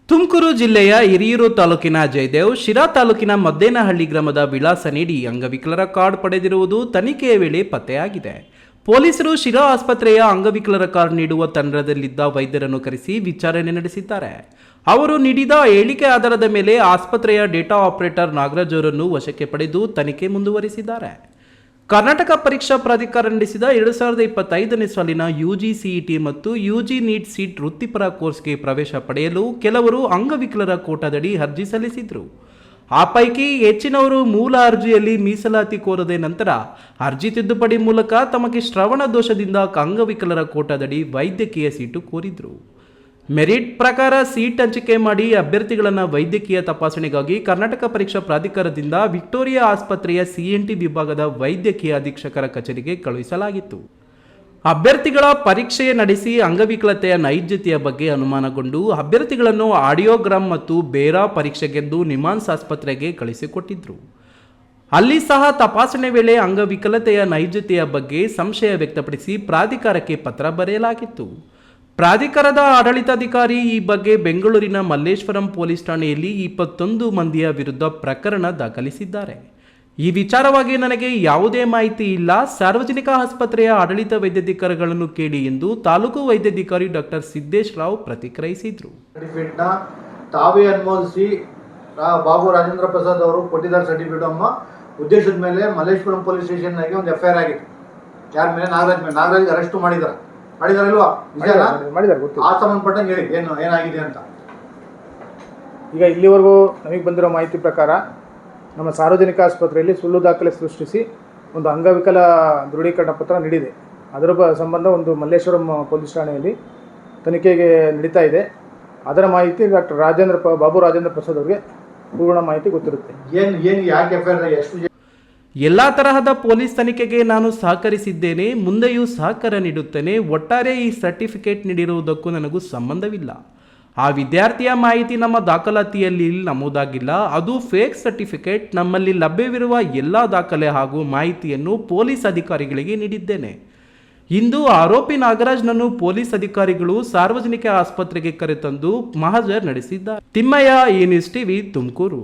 ತುಮಕೂರು ಜಿಲ್ಲೆಯ ಹಿರಿಯೂರು ತಾಲೂಕಿನ ಜಯದೇವ್ ಶಿರಾ ತಾಲೂಕಿನ ಮದ್ದೇನಹಳ್ಳಿ ಗ್ರಾಮದ ವಿಳಾಸ ನೀಡಿ ಅಂಗವಿಕಲರ ಕಾರ್ಡ್ ಪಡೆದಿರುವುದು ತನಿಖೆಯ ವೇಳೆ ಪತ್ತೆಯಾಗಿದೆ. ಪೊಲೀಸರು ಶಿರಾ ಆಸ್ಪತ್ರೆಯ ಅಂಗವಿಕಲರ ಕಾರ್ಡ್ ನೀಡುವ ತಂಡದಲ್ಲಿದ್ದ ವೈದ್ಯರನ್ನು ಕರೆಸಿ ವಿಚಾರಣೆ ನಡೆಸಿದ್ದಾರೆ. ಅವರು ನೀಡಿದ ಹೇಳಿಕೆ ಆಧಾರದ ಮೇಲೆ ಆಸ್ಪತ್ರೆಯ ಡೇಟಾ ಆಪರೇಟರ್ ನಾಗರಾಜ್ ಅವರನ್ನು ವಶಕ್ಕೆ ಪಡೆದು ತನಿಖೆ ಮುಂದುವರಿಸಿದ್ದಾರೆ. ಕರ್ನಾಟಕ ಪರೀಕ್ಷಾ ಪ್ರಾಧಿಕಾರ ನಡೆಸಿದ 2025ನೇ ಸಾಲಿನ UGCET ಮತ್ತು UG ನೀಟ್ ಸೀಟ್ ವೃತ್ತಿಪರ ಕೋರ್ಸ್ಗೆ ಪ್ರವೇಶ ಪಡೆಯಲು ಕೆಲವರು ಅಂಗವಿಕಲರ ಕೋಟಾದಡಿ ಅರ್ಜಿ ಸಲ್ಲಿಸಿದರು. ಆ ಪೈಕಿ ಹೆಚ್ಚಿನವರು ಮೂಲ ಅರ್ಜಿಯಲ್ಲಿ ಮೀಸಲಾತಿ ಕೋರದೆ ನಂತರ ಅರ್ಜಿ ತಿದ್ದುಪಡಿ ಮೂಲಕ ತಮಗೆ ಶ್ರವಣ ದೋಷದಿಂದ ಅಂಗವಿಕಲರ ಕೋಟಾದಡಿ ವೈದ್ಯಕೀಯ ಸೀಟು ಕೋರಿದ್ರು. ಮೆರಿಟ್ ಪ್ರಕಾರ ಸೀಟ್ ಹಂಚಿಕೆ ಮಾಡಿ ಅಭ್ಯರ್ಥಿಗಳನ್ನು ವೈದ್ಯಕೀಯ ತಪಾಸಣೆಗಾಗಿ ಕರ್ನಾಟಕ ಪರೀಕ್ಷಾ ಪ್ರಾಧಿಕಾರದಿಂದ ವಿಕ್ಟೋರಿಯಾ ಆಸ್ಪತ್ರೆಯ CNT ವಿಭಾಗದ ವೈದ್ಯಕೀಯ ಅಧೀಕ್ಷಕರ ಕಚೇರಿಗೆ ಕಳುಹಿಸಲಾಗಿತ್ತು. ಅಭ್ಯರ್ಥಿಗಳ ಪರೀಕ್ಷೆ ನಡೆಸಿ ಅಂಗವಿಕಲತೆಯ ನೈಜತೆಯ ಬಗ್ಗೆ ಅನುಮಾನಗೊಂಡು ಅಭ್ಯರ್ಥಿಗಳನ್ನು ಆಡಿಯೋಗ್ರಾಮ್ ಮತ್ತು ಬೇರಾ ಪರೀಕ್ಷೆಗೆಂದು ನಿಮಾನ್ಸ್ ಆಸ್ಪತ್ರೆಗೆ ಕಳಿಸಿಕೊಟ್ಟಿದ್ರು. ಅಲ್ಲಿ ಸಹ ತಪಾಸಣೆ ವೇಳೆ ಅಂಗವಿಕಲತೆಯ ನೈಜತೆಯ ಬಗ್ಗೆ ಸಂಶಯ ವ್ಯಕ್ತಪಡಿಸಿ ಪ್ರಾಧಿಕಾರಕ್ಕೆ ಪತ್ರ ಬರೆಯಲಾಗಿತ್ತು. ಪ್ರಾಧಿಕಾರದ ಆಡಳಿತಾಧಿಕಾರಿ ಈ ಬಗ್ಗೆ ಬೆಂಗಳೂರಿನ ಮಲ್ಲೇಶ್ವರಂ ಪೊಲೀಸ್ ಠಾಣೆಯಲ್ಲಿ 21 ಮಂದಿಯ ವಿರುದ್ಧ ಪ್ರಕರಣ ದಾಖಲಿಸಿದ್ದಾರೆ. ಈ ವಿಚಾರವಾಗಿ ನನಗೆ ಯಾವುದೇ ಮಾಹಿತಿ ಇಲ್ಲ, ಸಾರ್ವಜನಿಕ ಆಸ್ಪತ್ರೆಯ ಆಡಳಿತ ವೈದ್ಯಾಧಿಕಾರಿಗಳನ್ನು ಕೇಳಿ ಎಂದು ತಾಲೂಕು ವೈದ್ಯಾಧಿಕಾರಿ ಡಾಕ್ಟರ್ ಸಿದ್ದೇಶ್ ರಾವ್ ಪ್ರತಿಕ್ರಿಯಿಸಿದರು. ತಾವೇ ಅನುಮೋದಿಸಿ ಬಾಬು ರಾಜೇಂದ್ರ ಪ್ರಸಾದ್ ಅವರು ಕೊಟ್ಟಿದ್ದಾರೆ ಸರ್ಟಿಫಿಕೇಟ್ ಅಮ್ಮ ಉದ್ದೇಶದ ಮೇಲೆ ಮಲ್ಲೇಶ್ವರಂ ಪೊಲೀಸ್ ಸ್ಟೇಷನ್ಗೆ ಒಂದು FIR ಆಗಿತ್ತು. ಯಾರ ಮೇಲೆ? ನಾಗರಾಜ್ ಅರೆಸ್ಟ್ ಮಾಡಿದಾರಲ್ವಾ? ಆ ಸಂಬಂಧಪಟ್ಟಂಗೆ ಹೇಳಿ ಏನಾಗಿದೆ ಅಂತ. ಈಗ ಇಲ್ಲಿವರೆಗೂ ನಮಗೆ ಬಂದಿರೋ ಮಾಹಿತಿ ಪ್ರಕಾರ ನಮ್ಮ ಸಾರ್ವಜನಿಕ ಆಸ್ಪತ್ರೆಯಲ್ಲಿ ಸುಳ್ಳು ದಾಖಲೆ ಸೃಷ್ಟಿಸಿ ಒಂದು ಅಂಗವಿಕಲ ದೃಢೀಕರಣ ಪತ್ರ ನೀಡಿದೆ. ಅದರ ಸಂಬಂಧ ಒಂದು ಮಲ್ಲೇಶ್ವರಂ ಪೊಲೀಸ್ ಠಾಣೆಯಲ್ಲಿ ತನಿಖೆಗೆ ನಡೀತಾ ಇದೆ. ಅದರ ಮಾಹಿತಿ ಡಾಕ್ಟರ್ ಬಾಬು ರಾಜೇಂದ್ರ ಪ್ರಸಾದ್ ಅವರಿಗೆ ಪೂರ್ಣ ಮಾಹಿತಿ ಗೊತ್ತಿರುತ್ತೆ. ಯಾಕೆ ಎಷ್ಟು ಎಲ್ಲ ತರಹದ ಪೊಲೀಸ್ ತನಿಖೆಗೆ ನಾನು ಸಹಕರಿಸಿದ್ದೇನೆ, ಮುಂದೆಯೂ ಸಹಕಾರ ನೀಡುತ್ತೇನೆ. ಒಟ್ಟಾರೆ ಈ ಸರ್ಟಿಫಿಕೇಟ್ ನೀಡಿರುವುದಕ್ಕೂ ನನಗೂ ಸಂಬಂಧವಿಲ್ಲ. ಆ ವಿದ್ಯಾರ್ಥಿಯ ಮಾಹಿತಿ ನಮ್ಮ ದಾಖಲಾತಿಯಲ್ಲಿ ನಮೂದಾಗಿಲ್ಲ. ಅದು ಫೇಕ್ ಸರ್ಟಿಫಿಕೇಟ್. ನಮ್ಮಲ್ಲಿ ಲಭ್ಯವಿರುವ ಎಲ್ಲ ದಾಖಲೆ ಹಾಗೂ ಮಾಹಿತಿಯನ್ನು ಪೊಲೀಸ್ ಅಧಿಕಾರಿಗಳಿಗೆ ನೀಡಿದ್ದೇನೆ. ಇಂದು ಆರೋಪಿ ನಾಗರಾಜ್ನನ್ನು ಪೊಲೀಸ್ ಅಧಿಕಾರಿಗಳು ಸಾರ್ವಜನಿಕ ಆಸ್ಪತ್ರೆಗೆ ಕರೆತಂದು ಮಹಜರ್ ನಡೆಸಿದ್ದಾರೆ. ತಿಮ್ಮಯ್ಯ, ಈ ನ್ಯೂಸ್ ಟಿವಿ, ತುಮಕೂರು.